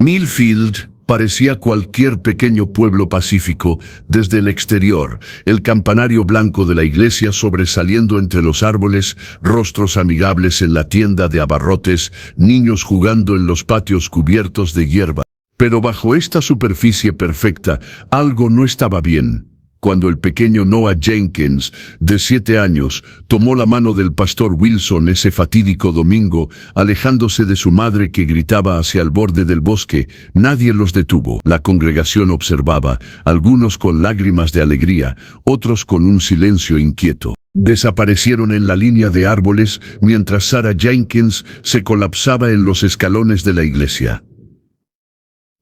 Millfield parecía cualquier pequeño pueblo pacífico desde el exterior, el campanario blanco de la iglesia sobresaliendo entre los árboles, rostros amigables en la tienda de abarrotes, niños jugando en los patios cubiertos de hierba. Pero bajo esta superficie perfecta, algo no estaba bien. Cuando el pequeño Noah Jenkins, de 7 años, tomó la mano del pastor Wilson ese fatídico domingo, alejándose de su madre que gritaba hacia el borde del bosque, nadie los detuvo. La congregación observaba, algunos con lágrimas de alegría, otros con un silencio inquieto. Desaparecieron en la línea de árboles mientras Sarah Jenkins se colapsaba en los escalones de la iglesia.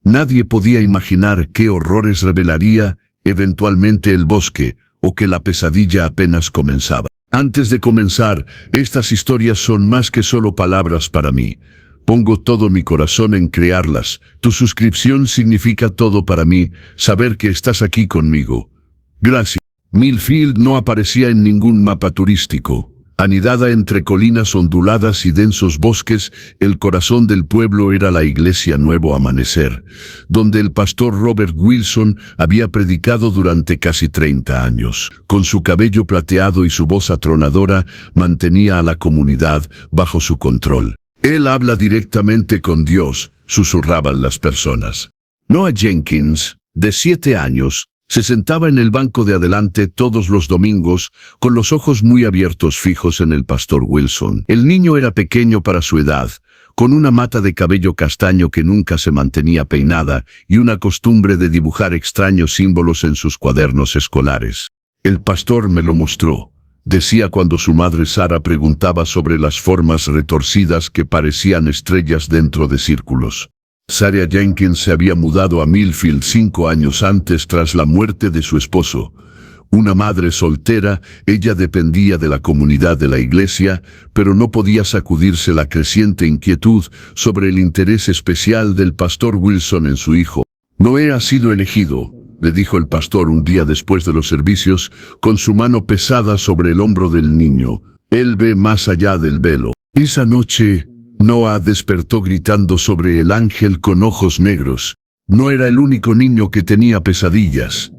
Nadie podía imaginar qué horrores revelaría eventualmente el bosque, o que la pesadilla apenas comenzaba. Antes de comenzar, estas historias son más que solo palabras para mí. Pongo todo mi corazón en crearlas. Tu suscripción significa todo para mí, saber que estás aquí conmigo. Gracias. Millfield no aparecía en ningún mapa turístico. Anidada entre colinas onduladas y densos bosques, el corazón del pueblo era la iglesia Nuevo Amanecer, donde el pastor Robert Wilson había predicado durante casi 30 años. Con su cabello plateado y su voz atronadora, mantenía a la comunidad bajo su control. Él habla directamente con Dios, susurraban las personas. Noah Jenkins, de 7 años, se sentaba en el banco de adelante todos los domingos, con los ojos muy abiertos fijos en el pastor Wilson. El niño era pequeño para su edad, con una mata de cabello castaño que nunca se mantenía peinada y una costumbre de dibujar extraños símbolos en sus cuadernos escolares. El pastor me lo mostró, decía cuando su madre Sarah preguntaba sobre las formas retorcidas que parecían estrellas dentro de círculos. Sarah Jenkins se había mudado a Millfield 5 años antes tras la muerte de su esposo. Una madre soltera, ella dependía de la comunidad de la iglesia, pero no podía sacudirse la creciente inquietud sobre el interés especial del pastor Wilson en su hijo. Noé ha sido elegido, le dijo el pastor un día después de los servicios, con su mano pesada sobre el hombro del niño. Él ve más allá del velo. Esa noche, Noah despertó gritando sobre el ángel con ojos negros. No era el único niño que tenía pesadillas.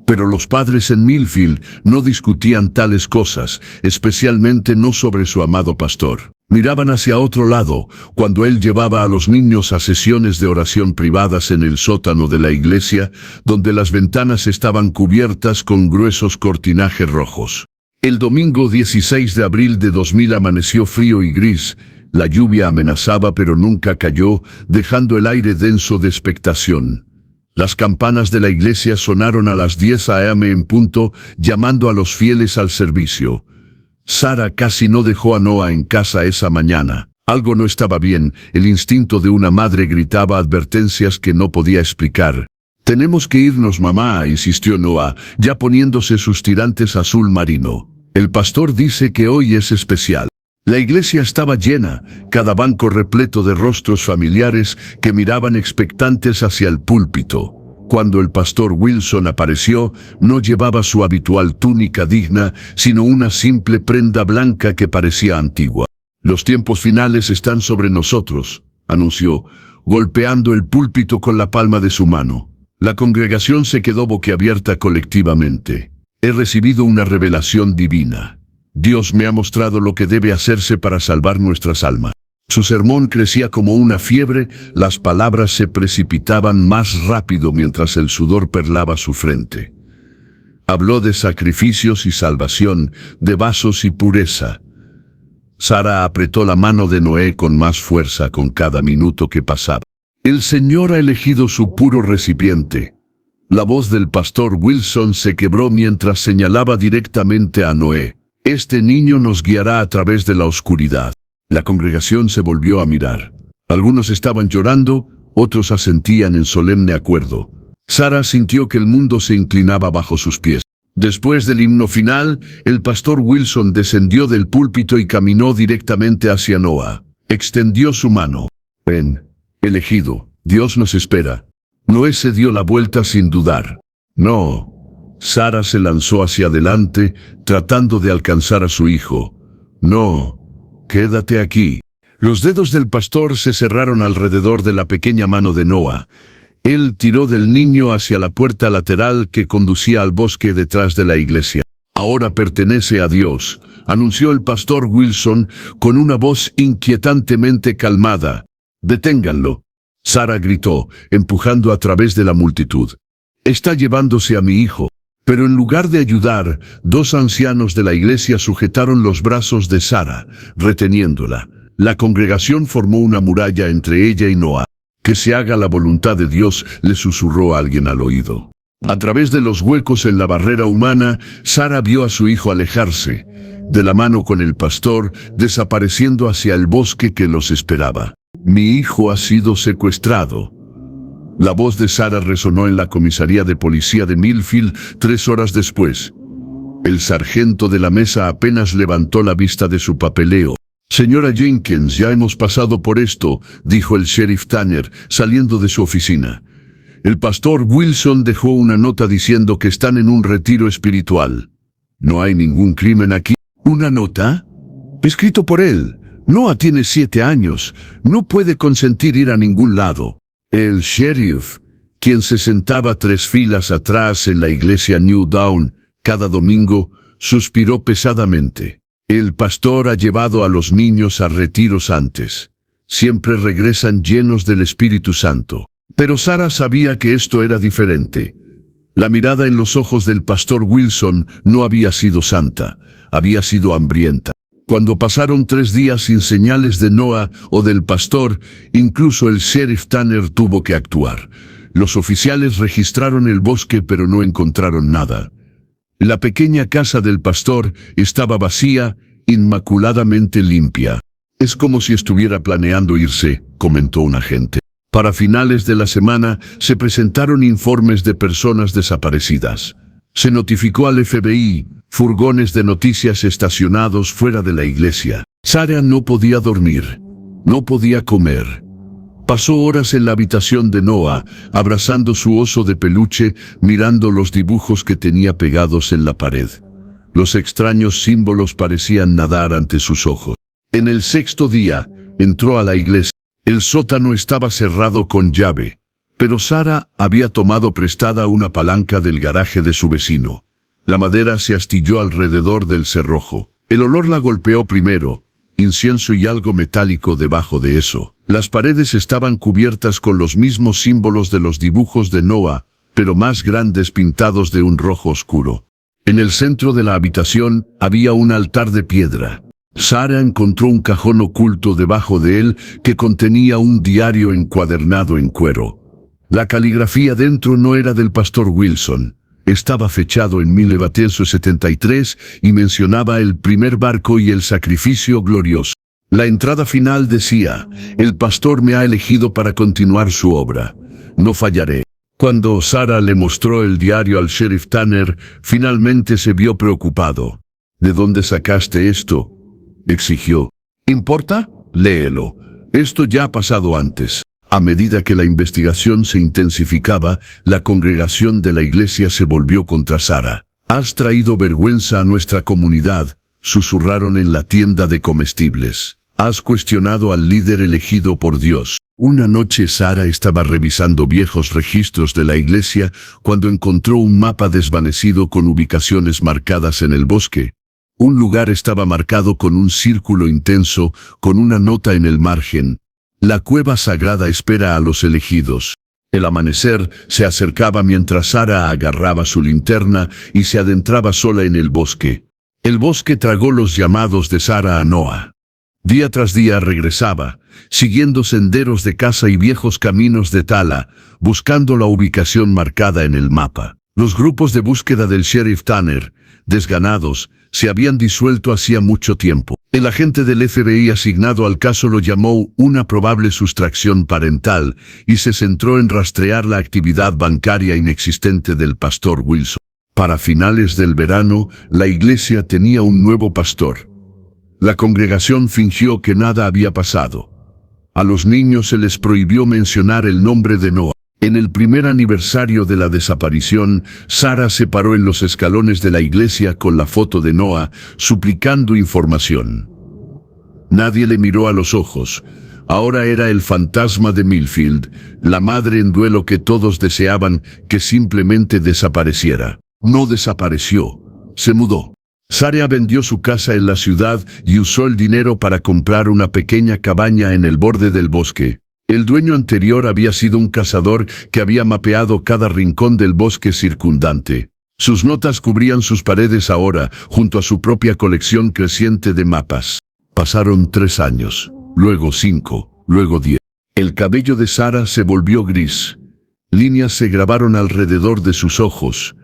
Pero los padres en Millfield no discutían tales cosas, especialmente no sobre su amado pastor. Miraban hacia otro lado, cuando él llevaba a los niños a sesiones de oración privadas en el sótano de la iglesia, donde las ventanas estaban cubiertas con gruesos cortinajes rojos. El domingo 16 de abril de 2000 amaneció frío y gris. La lluvia amenazaba pero nunca cayó, dejando el aire denso de expectación. Las campanas de la iglesia sonaron a las 10 a.m. en punto, llamando a los fieles al servicio. Sarah casi no dejó a Noah en casa esa mañana. Algo no estaba bien, el instinto de una madre gritaba advertencias que no podía explicar. «Tenemos que irnos, mamá», insistió Noah, ya poniéndose sus tirantes azul marino. «El pastor dice que hoy es especial». La iglesia estaba llena, cada banco repleto de rostros familiares que miraban expectantes hacia el púlpito. Cuando el pastor Wilson apareció, no llevaba su habitual túnica digna, sino una simple prenda blanca que parecía antigua. «Los tiempos finales están sobre nosotros», anunció, golpeando el púlpito con la palma de su mano. La congregación se quedó boquiabierta colectivamente. «He recibido una revelación divina. Dios me ha mostrado lo que debe hacerse para salvar nuestras almas». Su sermón crecía como una fiebre, las palabras se precipitaban más rápido mientras el sudor perlaba su frente. Habló de sacrificios y salvación, de vasos y pureza. Sarah apretó la mano de Noé con más fuerza con cada minuto que pasaba. «El Señor ha elegido su puro recipiente». La voz del pastor Wilson se quebró mientras señalaba directamente a Noé. «Este niño nos guiará a través de la oscuridad». La congregación se volvió a mirar. Algunos estaban llorando, otros asentían en solemne acuerdo. Sarah sintió que el mundo se inclinaba bajo sus pies. Después del himno final, el pastor Wilson descendió del púlpito y caminó directamente hacia Noah. Extendió su mano. «Ven, elegido, Dios nos espera». Noé se dio la vuelta sin dudar. «No». Sarah se lanzó hacia adelante, tratando de alcanzar a su hijo. «No, quédate aquí». Los dedos del pastor se cerraron alrededor de la pequeña mano de Noah. Él tiró del niño hacia la puerta lateral que conducía al bosque detrás de la iglesia. «Ahora pertenece a Dios», anunció el pastor Wilson con una voz inquietantemente calmada. «Deténganlo», Sara gritó, empujando a través de la multitud. «Está llevándose a mi hijo». Pero en lugar de ayudar, dos ancianos de la iglesia sujetaron los brazos de Sara, reteniéndola. La congregación formó una muralla entre ella y Noah. «Que se haga la voluntad de Dios», le susurró alguien al oído. A través de los huecos en la barrera humana, Sara vio a su hijo alejarse, de la mano con el pastor, desapareciendo hacia el bosque que los esperaba. «Mi hijo ha sido secuestrado». La voz de Sara resonó en la comisaría de policía de Millfield 3 horas después. El sargento de la mesa apenas levantó la vista de su papeleo. «Señora Jenkins, ya hemos pasado por esto», dijo el sheriff Tanner, saliendo de su oficina. «El pastor Wilson dejó una nota diciendo que están en un retiro espiritual. No hay ningún crimen aquí». «¿Una nota?» «Escrito por él. Noah tiene 7 años. No puede consentir ir a ningún lado». El sheriff, quien se sentaba 3 filas atrás en la iglesia New Dawn cada domingo, suspiró pesadamente. «El pastor ha llevado a los niños a retiros antes. Siempre regresan llenos del Espíritu Santo». Pero Sara sabía que esto era diferente. La mirada en los ojos del pastor Wilson no había sido santa, había sido hambrienta. Cuando pasaron 3 días sin señales de Noah o del pastor, incluso el sheriff Tanner tuvo que actuar. Los oficiales registraron el bosque pero no encontraron nada. La pequeña casa del pastor estaba vacía, inmaculadamente limpia. «Es como si estuviera planeando irse», comentó un agente. Para finales de la semana se presentaron informes de personas desaparecidas. Se notificó al FBI, furgones de noticias estacionados fuera de la iglesia. Sara no podía dormir, no podía comer. Pasó horas en la habitación de Noah, abrazando su oso de peluche, mirando los dibujos que tenía pegados en la pared. Los extraños símbolos parecían nadar ante sus ojos. En el 6º día, entró a la iglesia. El sótano estaba cerrado con llave, pero Sara había tomado prestada una palanca del garaje de su vecino. La madera se astilló alrededor del cerrojo. El olor la golpeó primero, incienso y algo metálico debajo de eso. Las paredes estaban cubiertas con los mismos símbolos de los dibujos de Noah, pero más grandes pintados de un rojo oscuro. En el centro de la habitación había un altar de piedra. Sara encontró un cajón oculto debajo de él que contenía un diario encuadernado en cuero. La caligrafía dentro no era del pastor Wilson. Estaba fechado en 1973 y mencionaba el primer barco y el sacrificio glorioso. La entrada final decía: «El pastor me ha elegido para continuar su obra. No fallaré». Cuando Sara le mostró el diario al sheriff Tanner, finalmente se vio preocupado. «¿De dónde sacaste esto?», exigió. «¿Importa? Léelo. Esto ya ha pasado antes». A medida que la investigación se intensificaba, la congregación de la iglesia se volvió contra Sara. «Has traído vergüenza a nuestra comunidad», susurraron en la tienda de comestibles. «Has cuestionado al líder elegido por Dios». Una noche Sara estaba revisando viejos registros de la iglesia cuando encontró un mapa desvanecido con ubicaciones marcadas en el bosque. Un lugar estaba marcado con un círculo intenso, con una nota en el margen: «La cueva sagrada espera a los elegidos». El amanecer se acercaba mientras Sara agarraba su linterna y se adentraba sola en el bosque. El bosque tragó los llamados de Sara a Noah. Día tras día regresaba, siguiendo senderos de caza y viejos caminos de tala, buscando la ubicación marcada en el mapa. Los grupos de búsqueda del sheriff Tanner, desganados, se habían disuelto hacía mucho tiempo. El agente del FBI asignado al caso lo llamó una probable sustracción parental y se centró en rastrear la actividad bancaria inexistente del pastor Wilson. Para finales del verano, la iglesia tenía un nuevo pastor. La congregación fingió que nada había pasado. A los niños se les prohibió mencionar el nombre de Noah. En el primer aniversario de la desaparición, Sara se paró en los escalones de la iglesia con la foto de Noah, suplicando información. Nadie le miró a los ojos. Ahora era el fantasma de Millfield, la madre en duelo que todos deseaban que simplemente desapareciera. No desapareció, se mudó. Sarah vendió su casa en la ciudad y usó el dinero para comprar una pequeña cabaña en el borde del bosque. El dueño anterior había sido un cazador que había mapeado cada rincón del bosque circundante. Sus notas cubrían sus paredes ahora, junto a su propia colección creciente de mapas. Pasaron 3 años, luego 5, luego 10. El cabello de Sarah se volvió gris. Líneas se grabaron alrededor de sus ojos.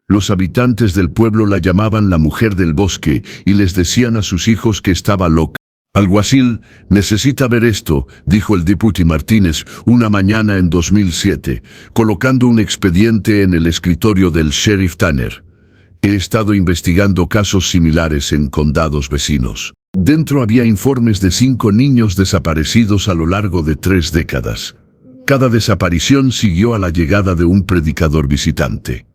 Los habitantes del pueblo la llamaban la mujer del bosque y les decían a sus hijos que estaba loca. «Alguacil, necesita ver esto», dijo el Deputy Martínez una mañana en 2007, colocando un expediente en el escritorio del sheriff Tanner. «He estado investigando casos similares en condados vecinos. Dentro había informes de 5 niños desaparecidos a lo largo de 3 décadas. Cada desaparición siguió a la llegada de un predicador visitante.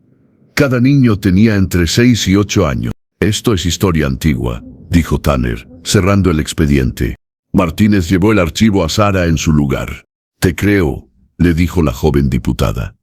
Cada niño tenía entre 6 y 8 años. «Esto es historia antigua», dijo Tanner, cerrando el expediente. Martínez llevó el archivo a Sarah en su lugar. «Te creo», le dijo la joven diputada.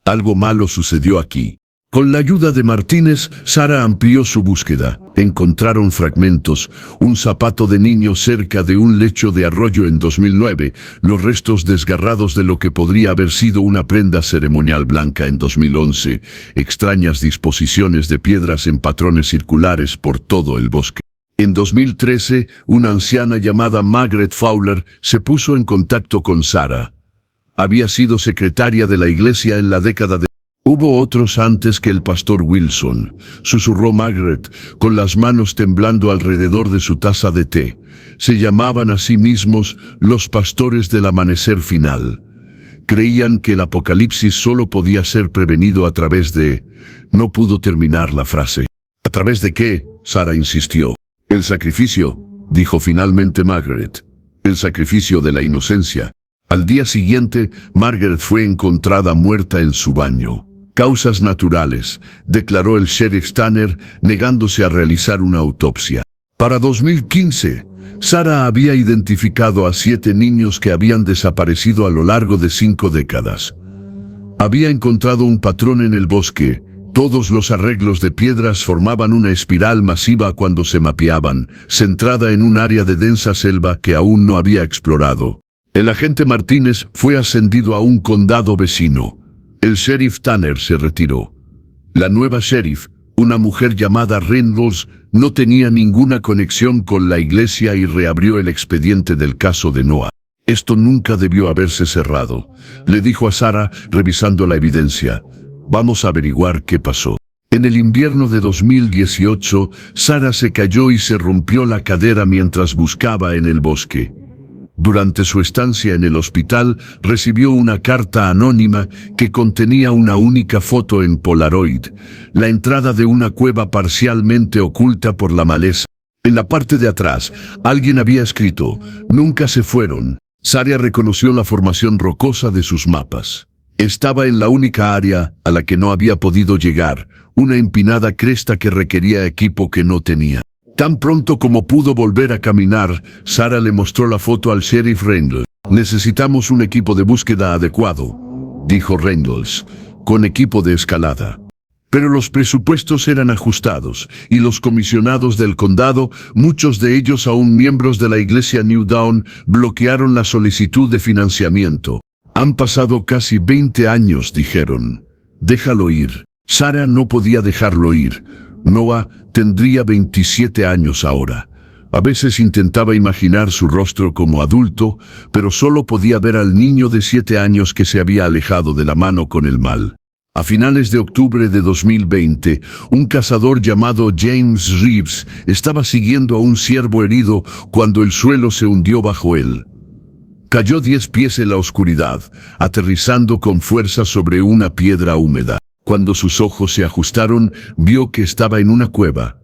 «Algo malo sucedió aquí». Con la ayuda de Martínez, Sarah amplió su búsqueda. Encontraron fragmentos, un zapato de niño cerca de un lecho de arroyo en 2009, los restos desgarrados de lo que podría haber sido una prenda ceremonial blanca en 2011, extrañas disposiciones de piedras en patrones circulares por todo el bosque. En 2013, una anciana llamada Margaret Fowler se puso en contacto con Sarah. Había sido secretaria de la iglesia en la década de... «Hubo otros antes que el pastor Wilson», susurró Margaret, con las manos temblando alrededor de su taza de té. Se llamaban a sí mismos los pastores del amanecer final. Creían que el apocalipsis solo podía ser prevenido a través de... No pudo terminar la frase. «¿A través de qué?», Sarah insistió. «El sacrificio», dijo finalmente Margaret. «El sacrificio de la inocencia». Al día siguiente, Margaret fue encontrada muerta en su baño. «Causas naturales», declaró el sheriff Tanner, negándose a realizar una autopsia. Para 2015, Sarah había identificado a 7 niños que habían desaparecido a lo largo de 5 décadas. Había encontrado un patrón en el bosque. Todos los arreglos de piedras formaban una espiral masiva cuando se mapeaban, centrada en un área de densa selva que aún no había explorado. El agente Martínez fue ascendido a un condado vecino. El sheriff Tanner se retiró. La nueva sheriff, una mujer llamada Reynolds, no tenía ninguna conexión con la iglesia y reabrió el expediente del caso de Noah. «Esto nunca debió haberse cerrado», le dijo a Sarah, revisando la evidencia. «Vamos a averiguar qué pasó». En el invierno de 2018, Sarah se cayó y se rompió la cadera mientras buscaba en el bosque. Durante su estancia en el hospital, recibió una carta anónima que contenía una única foto en Polaroid, la entrada de una cueva parcialmente oculta por la maleza. En la parte de atrás, alguien había escrito: «Nunca se fueron». Sarah reconoció la formación rocosa de sus mapas. Estaba en la única área a la que no había podido llegar, una empinada cresta que requería equipo que no tenía. Tan pronto como pudo volver a caminar, Sarah le mostró la foto al sheriff Reynolds. «Necesitamos un equipo de búsqueda adecuado», dijo Reynolds, «con equipo de escalada». Pero los presupuestos eran ajustados, y los comisionados del condado, muchos de ellos aún miembros de la iglesia New Dawn, bloquearon la solicitud de financiamiento. «Han pasado casi 20 años», dijeron. «Déjalo ir». Sarah no podía dejarlo ir. Noah tendría 27 años ahora. A veces intentaba imaginar su rostro como adulto, pero solo podía ver al niño de 7 años que se había alejado de la mano con el mal. A finales de octubre de 2020, un cazador llamado James Reeves estaba siguiendo a un ciervo herido cuando el suelo se hundió bajo él. Cayó 10 pies en la oscuridad, aterrizando con fuerza sobre una piedra húmeda. Cuando sus ojos se ajustaron, vio que estaba en una cueva.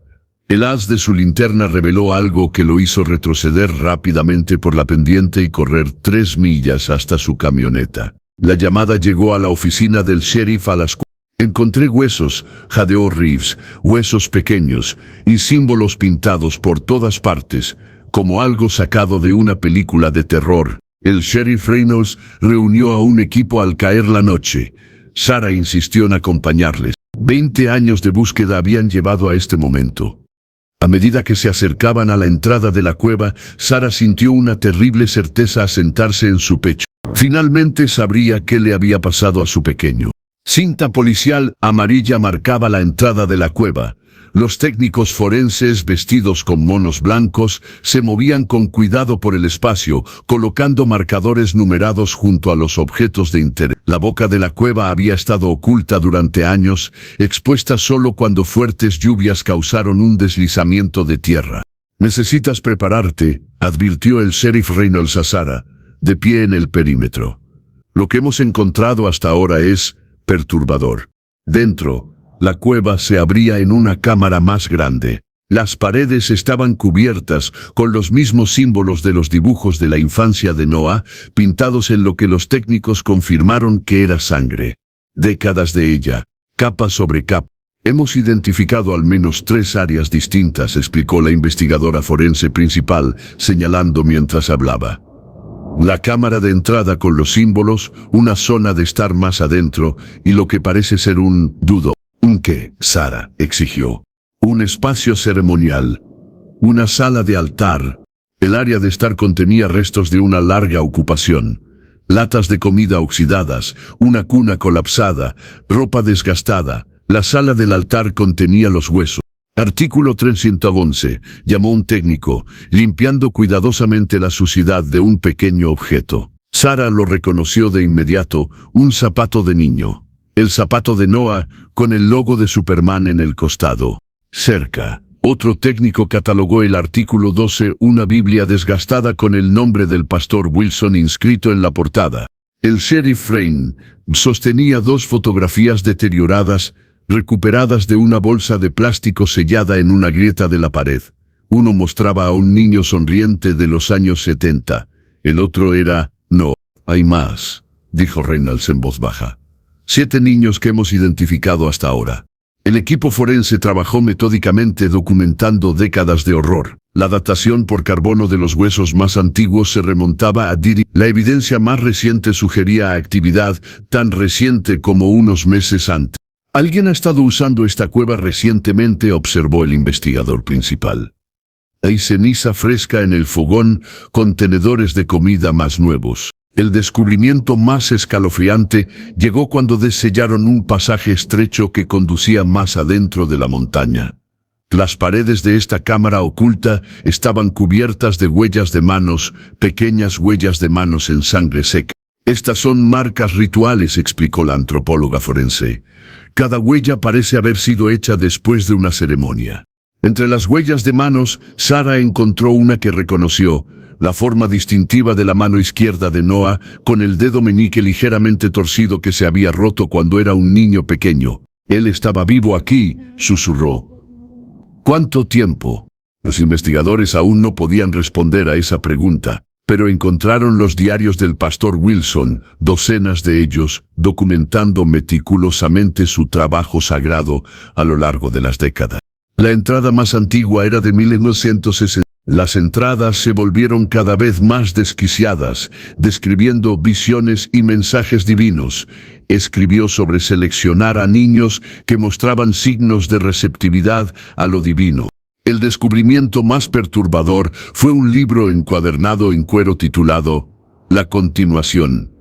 El haz de su linterna reveló algo que lo hizo retroceder rápidamente por la pendiente y correr 3 millas hasta su camioneta. La llamada llegó a la oficina del sheriff a las 4. «Encontré huesos», jadeó Reeves, «huesos pequeños y símbolos pintados por todas partes. como algo sacado de una película de terror. El sheriff Reynolds reunió a un equipo al caer la noche. Sarah insistió en acompañarles. 20 años de búsqueda habían llevado a este momento. A medida que se acercaban a la entrada de la cueva, Sarah sintió una terrible certeza asentarse en su pecho. Finalmente sabría qué le había pasado a su pequeño. Cinta policial amarilla marcaba la entrada de la cueva. Los técnicos forenses, vestidos con monos blancos, se movían con cuidado por el espacio, colocando marcadores numerados junto a los objetos de interés. La boca de la cueva había estado oculta durante años, expuesta solo cuando fuertes lluvias causaron un deslizamiento de tierra. «Necesitas prepararte», advirtió el sheriff Reynolds a Sarah, de pie en el perímetro. «Lo que hemos encontrado hasta ahora es perturbador». Dentro, la cueva se abría en una cámara más grande. Las paredes estaban cubiertas con los mismos símbolos de los dibujos de la infancia de Noah, pintados en lo que los técnicos confirmaron que era sangre. Décadas de ella, capa sobre capa. «Hemos identificado al menos 3 áreas distintas», explicó la investigadora forense principal, señalando mientras hablaba. La cámara de entrada con los símbolos, una zona de estar más adentro y lo que parece ser un dudo. ¿Un qué?, Sarah exigió. «Un espacio ceremonial. Una sala de altar». El área de estar contenía restos de una larga ocupación. Latas de comida oxidadas, una cuna colapsada, ropa desgastada. La sala del altar contenía los huesos. Artículo 311, llamó un técnico, limpiando cuidadosamente la suciedad de un pequeño objeto. Sarah lo reconoció de inmediato, un zapato de niño. El zapato de Noah, con el logo de Superman en el costado. Cerca, otro técnico catalogó el artículo 12, una Biblia desgastada con el nombre del pastor Wilson inscrito en la portada. El sheriff Rain sostenía 2 fotografías deterioradas, recuperadas de una bolsa de plástico sellada en una grieta de la pared. Uno mostraba a un niño sonriente de los años 70. El otro era... «No, hay más», dijo Reynolds en voz baja. 7 niños que hemos identificado hasta ahora. El equipo forense trabajó metódicamente documentando décadas de horror. La datación por carbono de los huesos más antiguos se remontaba a Diri. La evidencia más reciente sugería actividad tan reciente como unos meses antes. «Alguien ha estado usando esta cueva recientemente», observó el investigador principal. «Hay ceniza fresca en el fogón, contenedores de comida más nuevos». El descubrimiento más escalofriante llegó cuando desellaron un pasaje estrecho que conducía más adentro de la montaña. Las paredes de esta cámara oculta estaban cubiertas de huellas de manos, pequeñas huellas de manos en sangre seca. «Estas son marcas rituales», explicó la antropóloga forense. «Cada huella parece haber sido hecha después de una ceremonia». Entre las huellas de manos, Sarah encontró una que reconoció, la forma distintiva de la mano izquierda de Noah, con el dedo meñique ligeramente torcido que se había roto cuando era un niño pequeño. «Él estaba vivo aquí», susurró. «¿Cuánto tiempo?». Los investigadores aún no podían responder a esa pregunta, pero encontraron los diarios del pastor Wilson, docenas de ellos, documentando meticulosamente su trabajo sagrado a lo largo de las décadas. La entrada más antigua era de 1960. Las entradas se volvieron cada vez más desquiciadas, describiendo visiones y mensajes divinos. Escribió sobre seleccionar a niños que mostraban signos de receptividad a lo divino. El descubrimiento más perturbador fue un libro encuadernado en cuero titulado La Continuación.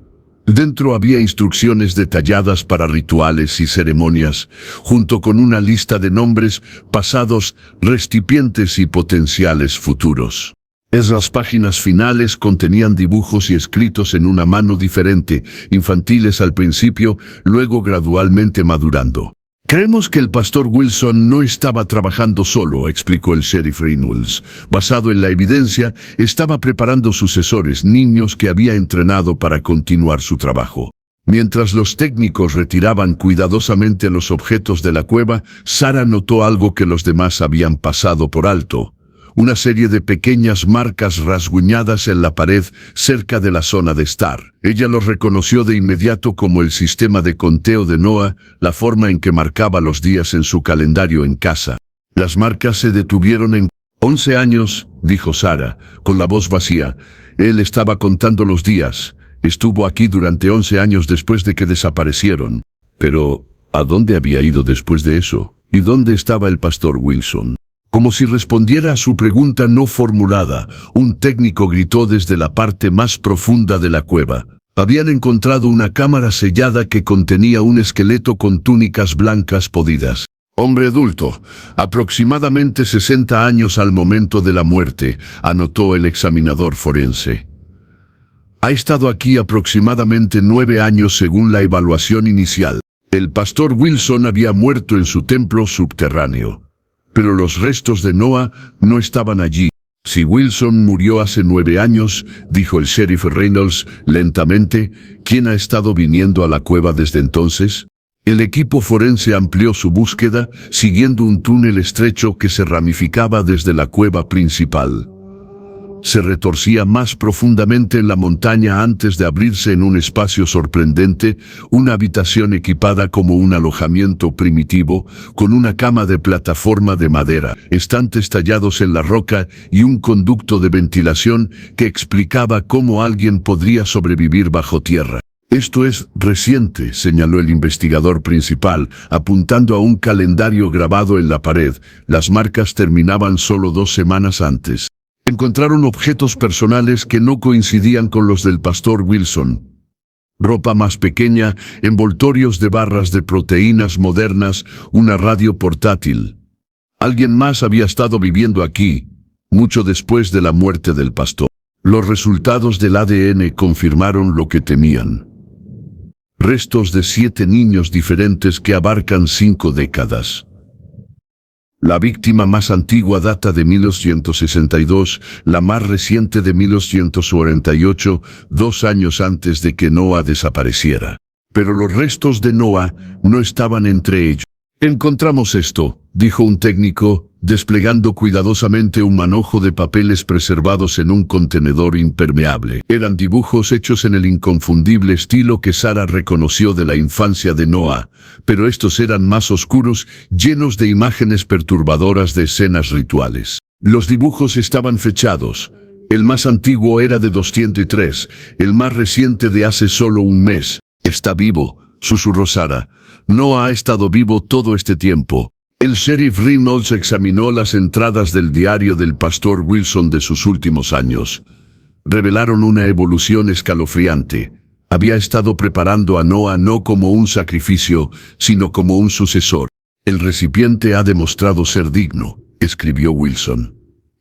Dentro había instrucciones detalladas para rituales y ceremonias, junto con una lista de nombres, pasados, recipientes y potenciales futuros. Esas páginas finales contenían dibujos y escritos en una mano diferente, infantiles al principio, luego gradualmente madurando. «Creemos que el pastor Wilson no estaba trabajando solo», explicó el sheriff Reynolds. «Basado en la evidencia, estaba preparando sucesores, niños que había entrenado para continuar su trabajo». Mientras los técnicos retiraban cuidadosamente los objetos de la cueva, Sarah notó algo que los demás habían pasado por alto. Una serie de pequeñas marcas rasguñadas en la pared cerca de la zona de estar. Ella los reconoció de inmediato como el sistema de conteo de Noah, la forma en que marcaba los días en su calendario en casa. Las marcas se detuvieron en 11 años, dijo Sara, con la voz vacía. Él estaba contando los días. Estuvo aquí durante 11 años después de que desaparecieron. Pero, ¿a dónde había ido después de eso? ¿Y dónde estaba el pastor Wilson? Como si respondiera a su pregunta no formulada, un técnico gritó desde la parte más profunda de la cueva. Habían encontrado una cámara sellada que contenía un esqueleto con túnicas blancas podidas. Hombre adulto, aproximadamente 60 años al momento de la muerte, anotó el examinador forense. Ha estado aquí aproximadamente 9 años según la evaluación inicial. El pastor Wilson había muerto en su templo subterráneo. Pero los restos de Noah no estaban allí. Si Wilson murió hace 9 años, dijo el sheriff Reynolds lentamente, ¿quién ha estado viniendo a la cueva desde entonces? El equipo forense amplió su búsqueda, siguiendo un túnel estrecho que se ramificaba desde la cueva principal. Se retorcía más profundamente en la montaña antes de abrirse en un espacio sorprendente, una habitación equipada como un alojamiento primitivo, con una cama de plataforma de madera, estantes tallados en la roca y un conducto de ventilación que explicaba cómo alguien podría sobrevivir bajo tierra. Esto es reciente, señaló el investigador principal, apuntando a un calendario grabado en la pared. Las marcas terminaban solo 2 semanas antes. Encontraron objetos personales que no coincidían con los del pastor Wilson. Ropa más pequeña, envoltorios de barras de proteínas modernas, una radio portátil. Alguien más había estado viviendo aquí, mucho después de la muerte del pastor. Los resultados del ADN confirmaron lo que temían. Restos de 7 niños diferentes que abarcan 5 décadas. La víctima más antigua data de 1962, la más reciente de 1948, 2 años antes de que Noah desapareciera. Pero los restos de Noah no estaban entre ellos. Encontramos esto, dijo un técnico, desplegando cuidadosamente un manojo de papeles preservados en un contenedor impermeable. Eran dibujos hechos en el inconfundible estilo que Sara reconoció de la infancia de Noah, pero estos eran más oscuros, llenos de imágenes perturbadoras de escenas rituales. Los dibujos estaban fechados. El más antiguo era de 203, el más reciente de hace solo un mes. Está vivo, susurró Sara. Noah ha estado vivo todo este tiempo. El sheriff Reynolds examinó las entradas del diario del pastor Wilson de sus últimos años. Revelaron una evolución escalofriante. Había estado preparando a Noah no como un sacrificio, sino como un sucesor. El recipiente ha demostrado ser digno, escribió Wilson.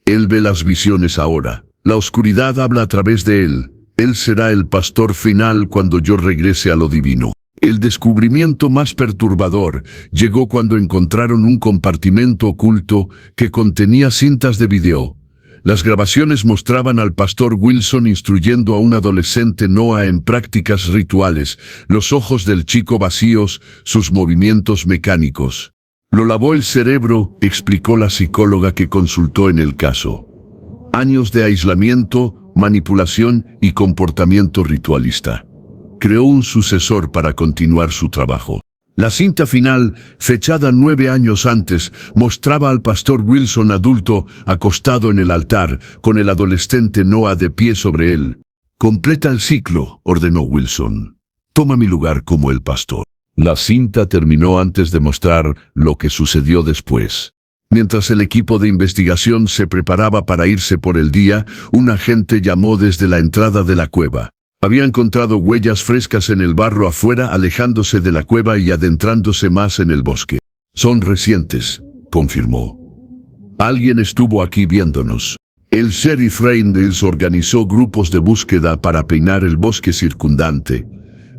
Él ve las visiones ahora. La oscuridad habla a través de él. Él será el pastor final cuando yo regrese a lo divino. El descubrimiento más perturbador llegó cuando encontraron un compartimento oculto que contenía cintas de video. Las grabaciones mostraban al pastor Wilson instruyendo a un adolescente Noah en prácticas rituales, los ojos del chico vacíos, sus movimientos mecánicos. Lo lavó el cerebro, explicó la psicóloga que consultó en el caso. Años de aislamiento, manipulación y comportamiento ritualista. Creó un sucesor para continuar su trabajo. La cinta final, fechada 9 años antes, mostraba al pastor Wilson adulto, acostado en el altar, con el adolescente Noah de pie sobre él. «Completa el ciclo», ordenó Wilson. «Toma mi lugar como el pastor». La cinta terminó antes de mostrar lo que sucedió después. Mientras el equipo de investigación se preparaba para irse por el día, un agente llamó desde la entrada de la cueva. Había encontrado huellas frescas en el barro afuera, alejándose de la cueva y adentrándose más en el bosque. «Son recientes», confirmó. «Alguien estuvo aquí viéndonos». El sheriff Reynolds organizó grupos de búsqueda para peinar el bosque circundante.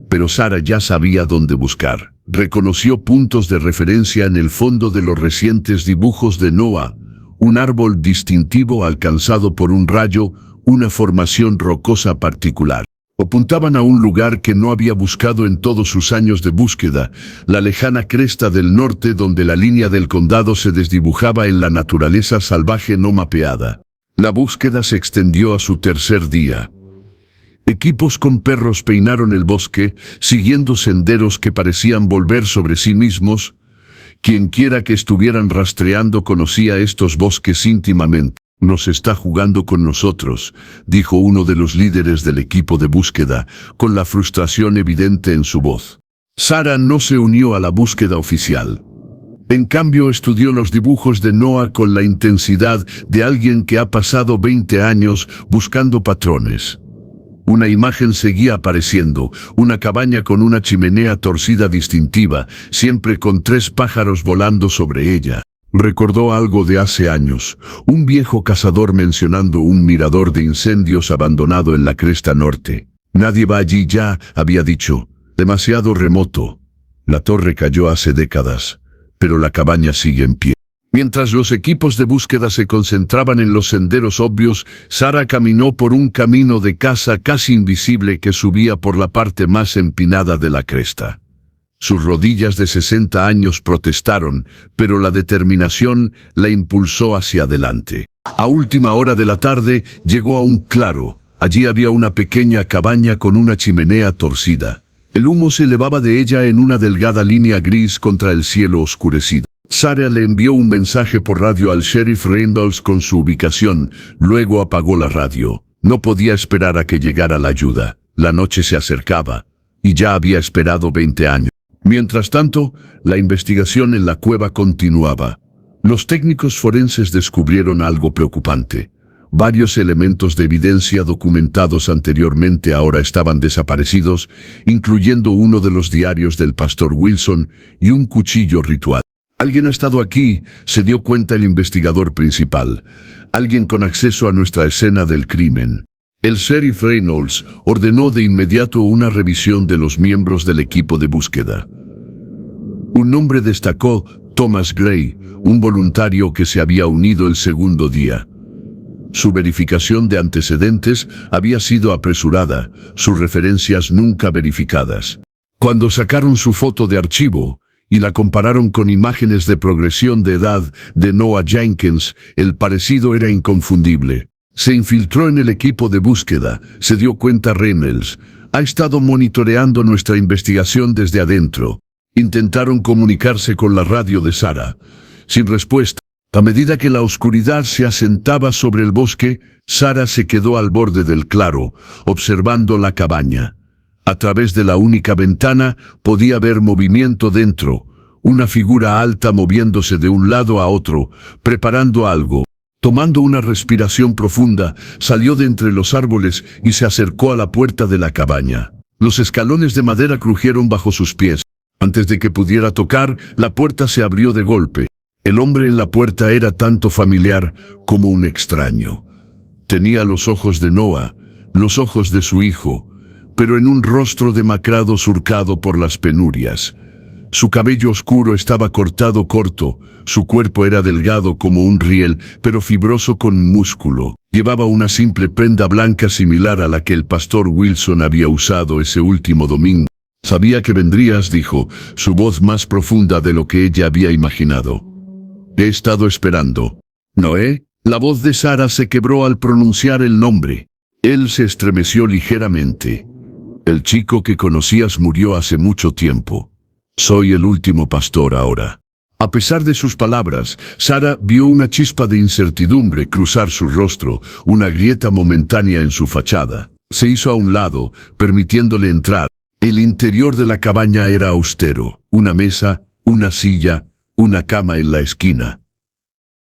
Pero Sara ya sabía dónde buscar. Reconoció puntos de referencia en el fondo de los recientes dibujos de Noah, un árbol distintivo alcanzado por un rayo, una formación rocosa particular. Apuntaban a un lugar que no había buscado en todos sus años de búsqueda, la lejana cresta del norte donde la línea del condado se desdibujaba en la naturaleza salvaje no mapeada. La búsqueda se extendió a su tercer día. Equipos con perros peinaron el bosque, siguiendo senderos que parecían volver sobre sí mismos. Quienquiera que estuvieran rastreando conocía estos bosques íntimamente. «Nos está jugando con nosotros», dijo uno de los líderes del equipo de búsqueda, con la frustración evidente en su voz. Sara no se unió a la búsqueda oficial. En cambio, estudió los dibujos de Noah con la intensidad de alguien que ha pasado 20 años buscando patrones. Una imagen seguía apareciendo, una cabaña con una chimenea torcida distintiva, siempre con 3 pájaros volando sobre ella. Recordó algo de hace años, un viejo cazador mencionando un mirador de incendios abandonado en la cresta norte. «Nadie va allí ya», había dicho, «demasiado remoto». La torre cayó hace décadas, pero la cabaña sigue en pie. Mientras los equipos de búsqueda se concentraban en los senderos obvios, Sara caminó por un camino de caza casi invisible que subía por la parte más empinada de la cresta. Sus rodillas de 60 años protestaron, pero la determinación la impulsó hacia adelante. A última hora de la tarde llegó a un claro. Allí había una pequeña cabaña con una chimenea torcida. El humo se elevaba de ella en una delgada línea gris contra el cielo oscurecido. Sara le envió un mensaje por radio al sheriff Reynolds con su ubicación, luego apagó la radio. No podía esperar a que llegara la ayuda. La noche se acercaba, y ya había esperado 20 años. Mientras tanto, la investigación en la cueva continuaba. Los técnicos forenses descubrieron algo preocupante. Varios elementos de evidencia documentados anteriormente ahora estaban desaparecidos, incluyendo uno de los diarios del pastor Wilson y un cuchillo ritual. «Alguien ha estado aquí», se dio cuenta el investigador principal. «Alguien con acceso a nuestra escena del crimen». El sheriff Reynolds ordenó de inmediato una revisión de los miembros del equipo de búsqueda. Un nombre destacó: Thomas Gray, un voluntario que se había unido el segundo día. Su verificación de antecedentes había sido apresurada, sus referencias nunca verificadas. Cuando sacaron su foto de archivo y la compararon con imágenes de progresión de edad de Noah Jenkins, el parecido era inconfundible. Se infiltró en el equipo de búsqueda, se dio cuenta Reynolds. Ha estado monitoreando nuestra investigación desde adentro. Intentaron comunicarse con la radio de Sara. Sin respuesta. A medida que la oscuridad se asentaba sobre el bosque, Sara se quedó al borde del claro, observando la cabaña. A través de la única ventana podía ver movimiento dentro, una figura alta moviéndose de un lado a otro, preparando algo. Tomando una respiración profunda, salió de entre los árboles y se acercó a la puerta de la cabaña. Los escalones de madera crujieron bajo sus pies. Antes de que pudiera tocar, la puerta se abrió de golpe. El hombre en la puerta era tanto familiar como un extraño. Tenía los ojos de Noah, los ojos de su hijo, pero en un rostro demacrado surcado por las penurias. Su cabello oscuro estaba cortado corto, su cuerpo era delgado como un riel, pero fibroso con músculo. Llevaba una simple prenda blanca similar a la que el pastor Wilson había usado ese último domingo. «Sabía que vendrías», dijo, su voz más profunda de lo que ella había imaginado. «He estado esperando». «Noé». La voz de Sara se quebró al pronunciar el nombre. Él se estremeció ligeramente. «El chico que conocías murió hace mucho tiempo. Soy el último pastor ahora». A pesar de sus palabras, Sara vio una chispa de incertidumbre cruzar su rostro, una grieta momentánea en su fachada. Se hizo a un lado, permitiéndole entrar. El interior de la cabaña era austero, una mesa, una silla, una cama en la esquina.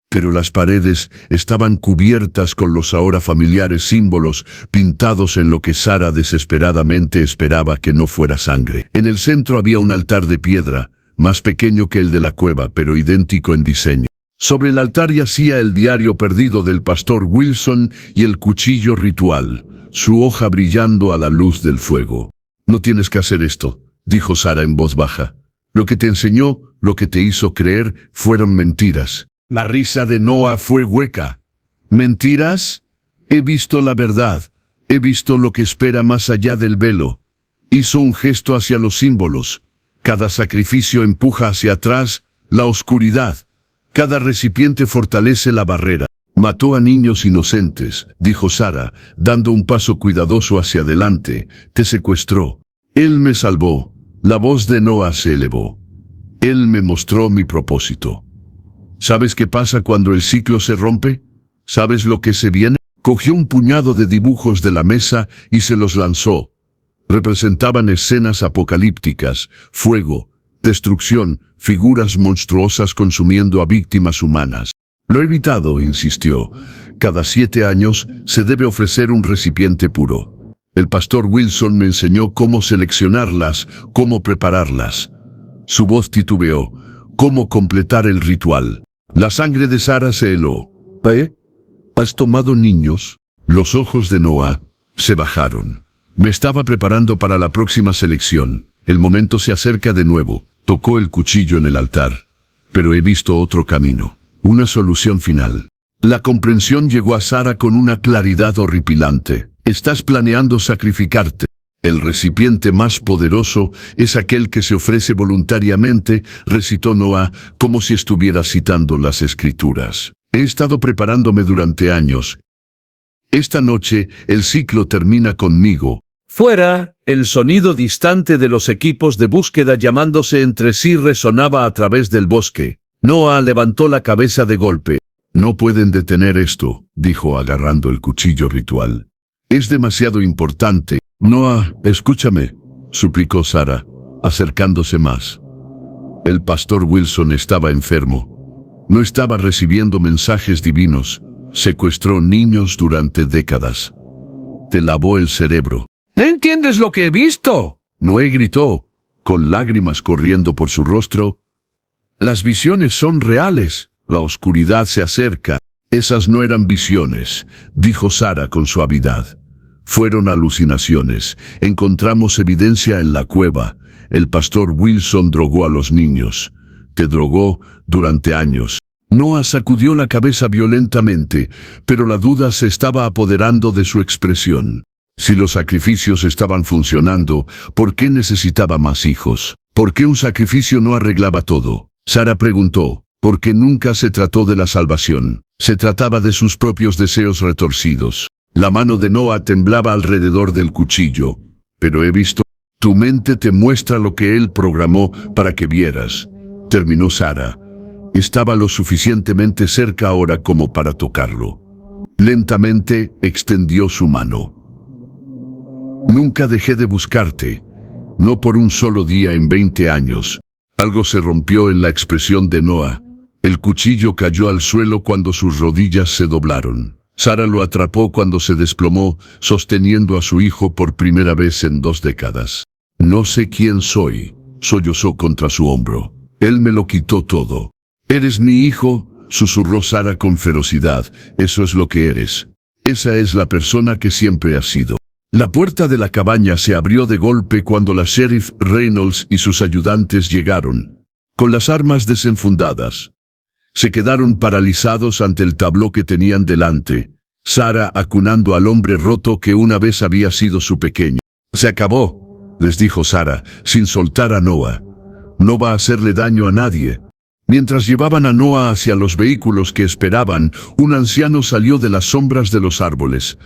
Pero las paredes estaban cubiertas con los ahora familiares símbolos pintados en lo que Sara desesperadamente esperaba que no fuera sangre. En el centro había un altar de piedra, más pequeño que el de la cueva, pero idéntico en diseño. Sobre el altar yacía el diario perdido del pastor Wilson y el cuchillo ritual, su hoja brillando a la luz del fuego. «No tienes que hacer esto», dijo Sara en voz baja. «Lo que te enseñó, lo que te hizo creer, fueron mentiras». La risa de Noah fue hueca. «¿Mentiras? He visto la verdad. He visto lo que espera más allá del velo». Hizo un gesto hacia los símbolos. Cada sacrificio empuja hacia atrás la oscuridad. Cada recipiente fortalece la barrera. «Mató a niños inocentes», dijo Sara, dando un paso cuidadoso hacia adelante. «Te secuestró. Él me salvó». La voz de Noah se elevó. Él me mostró mi propósito. ¿Sabes qué pasa cuando el ciclo se rompe? ¿Sabes lo que se viene? Cogió un puñado de dibujos de la mesa y se los lanzó. Representaban escenas apocalípticas, fuego, destrucción, figuras monstruosas consumiendo a víctimas humanas. Lo he evitado, insistió. Cada 7 años se debe ofrecer un recipiente puro. El pastor Wilson me enseñó cómo seleccionarlas, cómo prepararlas. Su voz titubeó. Cómo completar el ritual. La sangre de Sara se heló. ¿Has tomado niños? Los ojos de Noah se bajaron. Me estaba preparando para la próxima selección. El momento se acerca de nuevo. Tocó el cuchillo en el altar. Pero he visto otro camino. Una solución final. La comprensión llegó a Sara con una claridad horripilante. Estás planeando sacrificarte. El recipiente más poderoso es aquel que se ofrece voluntariamente, recitó Noah, como si estuviera citando las Escrituras. He estado preparándome durante años. Esta noche, el ciclo termina conmigo. Fuera, el sonido distante de los equipos de búsqueda llamándose entre sí resonaba a través del bosque. Noah levantó la cabeza de golpe. No pueden detener esto, dijo agarrando el cuchillo ritual. Es demasiado importante. Noah, escúchame, suplicó Sara, acercándose más. El pastor Wilson estaba enfermo. No estaba recibiendo mensajes divinos. Secuestró niños durante décadas. Te lavó el cerebro. ¿No entiendes lo que he visto? Noé gritó, con lágrimas corriendo por su rostro. Las visiones son reales. La oscuridad se acerca. Esas no eran visiones, dijo Sara con suavidad. Fueron alucinaciones. Encontramos evidencia en la cueva. El pastor Wilson drogó a los niños. Te drogó durante años. Noah sacudió la cabeza violentamente, pero la duda se estaba apoderando de su expresión. Si los sacrificios estaban funcionando, ¿por qué necesitaba más hijos? ¿Por qué un sacrificio no arreglaba todo? Sara preguntó, porque nunca se trató de la salvación. Se trataba de sus propios deseos retorcidos. La mano de Noah temblaba alrededor del cuchillo. Pero he visto. Tu mente te muestra lo que él programó para que vieras. Terminó Sara. Estaba lo suficientemente cerca ahora como para tocarlo. Lentamente extendió su mano. Nunca dejé de buscarte. No por un solo día en 20 años. Algo se rompió en la expresión de Noah. El cuchillo cayó al suelo cuando sus rodillas se doblaron. Sara lo atrapó cuando se desplomó, sosteniendo a su hijo por primera vez en 2 décadas. No sé quién soy, sollozó contra su hombro. Él me lo quitó todo. Eres mi hijo, susurró Sara con ferocidad. Eso es lo que eres. Esa es la persona que siempre has sido. La puerta de la cabaña se abrió de golpe cuando la sheriff Reynolds y sus ayudantes llegaron, con las armas desenfundadas. Se quedaron paralizados ante el tabló que tenían delante, Sara acunando al hombre roto que una vez había sido su pequeño. Se acabó, les dijo Sara, sin soltar a Noah. No va a hacerle daño a nadie. Mientras llevaban a Noah hacia los vehículos que esperaban, un anciano salió de las sombras de los árboles.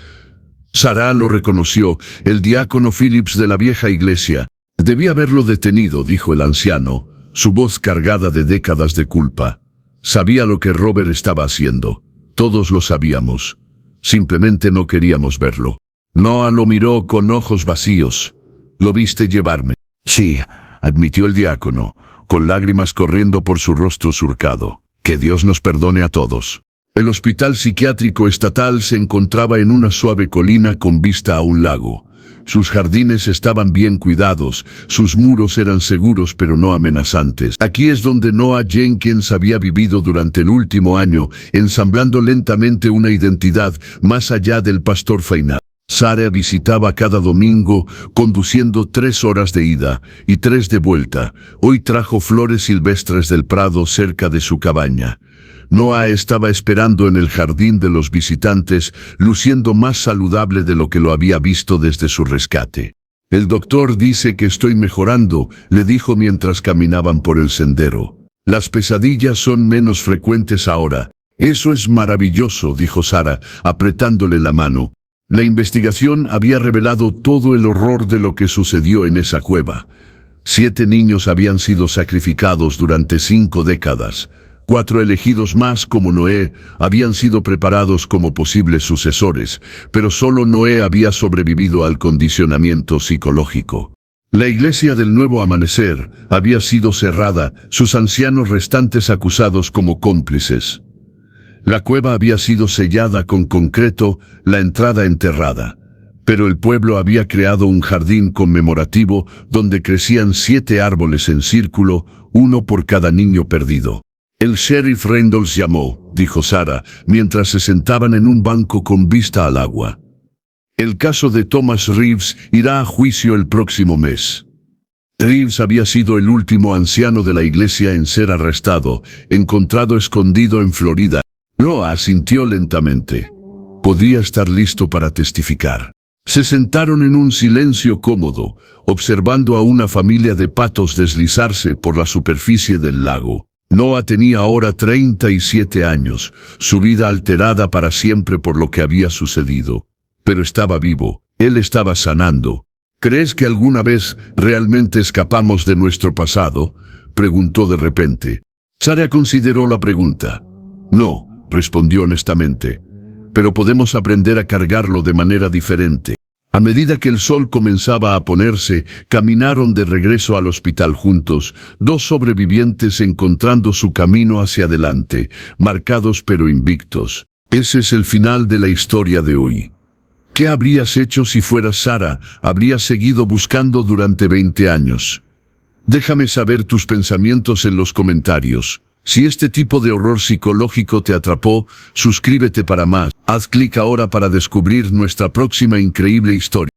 Sara lo reconoció, el diácono Phillips de la vieja iglesia. Debí haberlo detenido, dijo el anciano, su voz cargada de décadas de culpa. Sabía lo que Robert estaba haciendo. Todos lo sabíamos. Simplemente no queríamos verlo. Noah lo miró con ojos vacíos. ¿Lo viste llevarme? Sí, admitió el diácono, con lágrimas corriendo por su rostro surcado. Que Dios nos perdone a todos. El hospital psiquiátrico estatal se encontraba en una suave colina con vista a un lago. Sus jardines estaban bien cuidados, sus muros eran seguros pero no amenazantes. Aquí es donde Noah Jenkins había vivido durante el último año, ensamblando lentamente una identidad más allá del pastor Feinal. Sara visitaba cada domingo, conduciendo 3 horas de ida y 3 de vuelta. Hoy trajo flores silvestres del prado cerca de su cabaña. Noah estaba esperando en el jardín de los visitantes, luciendo más saludable de lo que lo había visto desde su rescate. El doctor dice que estoy mejorando, le dijo mientras caminaban por el sendero. Las pesadillas son menos frecuentes ahora. Eso es maravilloso, dijo Sara, apretándole la mano. La investigación había revelado todo el horror de lo que sucedió en esa cueva. 7 niños habían sido sacrificados durante 5 décadas. 4 elegidos más como Noé habían sido preparados como posibles sucesores, pero solo Noé había sobrevivido al condicionamiento psicológico. La iglesia del Nuevo Amanecer había sido cerrada, sus ancianos restantes acusados como cómplices. La cueva había sido sellada con concreto, la entrada enterrada. Pero el pueblo había creado un jardín conmemorativo donde crecían 7 árboles en círculo, uno por cada niño perdido. El sheriff Reynolds llamó, dijo Sarah, mientras se sentaban en un banco con vista al agua. El caso de Thomas Reeves irá a juicio el próximo mes. Reeves había sido el último anciano de la iglesia en ser arrestado, encontrado escondido en Florida. Noah asintió lentamente. Podía estar listo para testificar. Se sentaron en un silencio cómodo, observando a una familia de patos deslizarse por la superficie del lago. Noah tenía ahora 37 años, su vida alterada para siempre por lo que había sucedido. Pero estaba vivo, él estaba sanando. ¿Crees que alguna vez realmente escapamos de nuestro pasado?, preguntó de repente. Sarah consideró la pregunta. No, respondió honestamente. Pero podemos aprender a cargarlo de manera diferente. A medida que el sol comenzaba a ponerse, caminaron de regreso al hospital juntos, 2 sobrevivientes encontrando su camino hacia adelante, marcados pero invictos. Ese es el final de la historia de hoy. ¿Qué habrías hecho si fueras Sarah? ¿Habrías seguido buscando durante 20 años? Déjame saber tus pensamientos en los comentarios. Si este tipo de horror psicológico te atrapó, suscríbete para más. Haz clic ahora para descubrir nuestra próxima increíble historia.